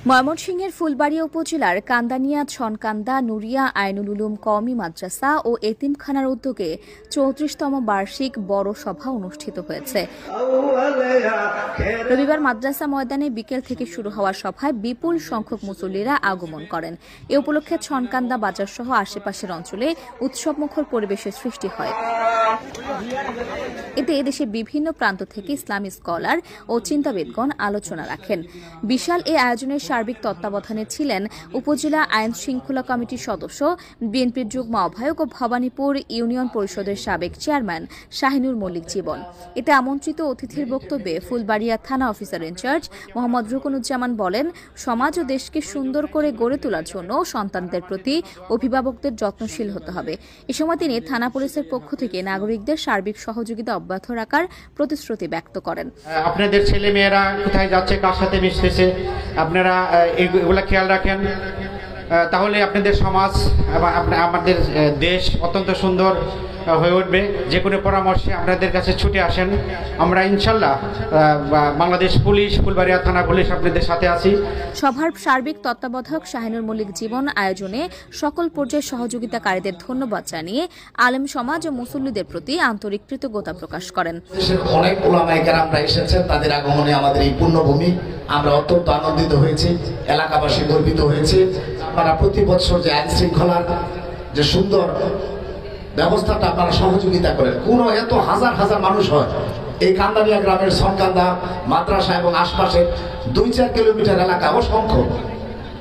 ময়মনসিংহের ফুলবাড়িয়া উপজেলার কান্দানিয়া ছনকান্দা নুরিয়া আইনুল উলুম কওমি মাদ্রাসা ও এতিমখানার উদ্যোগে ৩৪তম বার্ষিক বড় সভা অনুষ্ঠিত হয়েছে। রবিবার মাদ্রাসা ময়দানে বিকেল থেকে শুরু হওয়া সভায় বিপুল সংখ্যক মুসল্লিরা আগমন করেন। এ উপলক্ষে ছনকান্দা বাজার সহ আশেপাশের অঞ্চলে উৎসবমুখর পরিবেশের সৃষ্টি হয়। এতে দেশের বিভিন্ন প্রান্ত থেকে ইসলামী স্কলার ও চিন্তাবিদগণ আলোচনা রাখেন। বিশাল এ আয়োজনের সার্বিক তত্ত্বাবধানে ছিলেন উপজেলা আইন শৃঙ্খলা কমিটির সদস্য, বিএনপির যুগ্ম আহ্বায়ক ও ভবানীপুর ইউনিয়ন পরিষদের সাবেক চেয়ারম্যান শাহিনুর মল্লিক জীবন। এতে আমন্ত্রিত অতিথির বক্তব্যে ফুলবাড়িয়া থানা অফিসার ইনচার্জ মোহাম্মদ রুকনুজ্জামান বলেন, সমাজ ও দেশকে সুন্দর করে গড়ে তোলার জন্য সন্তানদের প্রতি অভিভাবকদের যত্নশীল হতে হবে। এ সময় তিনি থানা পুলিশের পক্ষ থেকে নাগরিকদের সার্বিক সহযোগিতা অব্যাহত রাখার প্রতিশ্রুতি ব্যক্ত করেন। আপনাদের ছেলে মেয়েরা কোথায় যাচ্ছে, কার সাথে মিশতেছে, আপনারা এগুলা খেয়াল রাখেন, তাহলে আপনাদের সমাজ এবং আমাদের দেশ অত্যন্ত সুন্দর হয়ে উঠবে। যে কোনো পরামর্শে আপনাদের কাছে ছুটে আসেন। আমরা ইনশাল্লাহ বাংলাদেশ পুলিশ, ফুলবাড়িয়া থানা পুলিশ আপনাদের সাথে আছি। সভার সার্বিক তত্ত্বাবধায়ক শাহিনুর মল্লিক জীবন আয়োজনে সকল পর্যায়ে সহযোগিতাকারীদের ধন্যবাদ জানিয়ে আলেম সমাজ ও মুসল্লিদের প্রতি আন্তরিক কৃতজ্ঞতা প্রকাশ করেন। অনেক ওলামায়ে কেরামরা এসেছেন, তাদের আগমনে আমাদের এই পুণ্যভূমি আমরা অত্যন্ত আনন্দিত হয়েছি, এলাকাবাসী গর্বিত হয়েছে। আপনারা প্রতি বছর যে আইন শৃঙ্খলার যে সুন্দর ব্যবস্থাটা আপনারা সহযোগিতা করেন, কোনো এত হাজার হাজার মানুষ হয় এই কান্দানিয়া গ্রামের ছনকান্দা মাদ্রাসা এবং আশপাশের ২-৪ কিলোমিটার এলাকা অসংখ্য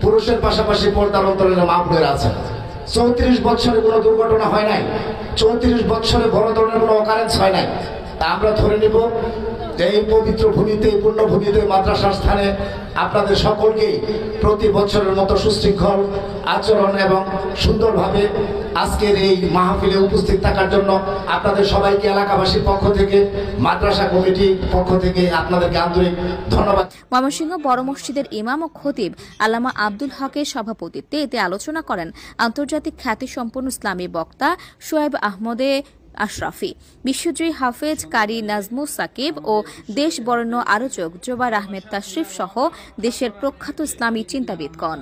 পুরুষের পাশাপাশি পর্দার অন্তরের মা বোনেরা আছেন। ৩৪ বছরে কোনো দুর্ঘটনা হয় নাই, ৩৪ বছরে বড় ধরনের কোনো অকারেন্স হয় নাই। তা আমরা ধরে নিব যে এই পবিত্র ভূমিতে, পুণ্যভূমিতে, মাদ্রাসার স্থানে আপনাদের সকলকেই প্রতি বছরের মতো সুশৃঙ্খল আচরণ এবং সুন্দরভাবে আজকের এই মাহফিলে উপস্থিত থাকার জন্য আপনাদের সবাইকে এলাকাবাসীর পক্ষ থেকে, মাদ্রাসা কমিটির পক্ষ থেকে আপনাদেরকে আন্তরিক ধন্যবাদ। ময়মনসিংহ বড় মসজিদের ইমাম ও খতিব আল্লামা আব্দুল হকের সভাপতিত্বে এতে আলোচনা করেন আন্তর্জাতিক খ্যাতিসম্পন্ন ইসলামী বক্তা শোয়েব আহমদে আশরাফি, বিশ্বজয়ী হাফেজ কারি নাজমুস সাকিব ও দেশ বরেণ্য আলোচক জোবার আহমেদ তাশরিফ সহ দেশের প্রখ্যাত ইসলামী চিন্তাবিদগণ।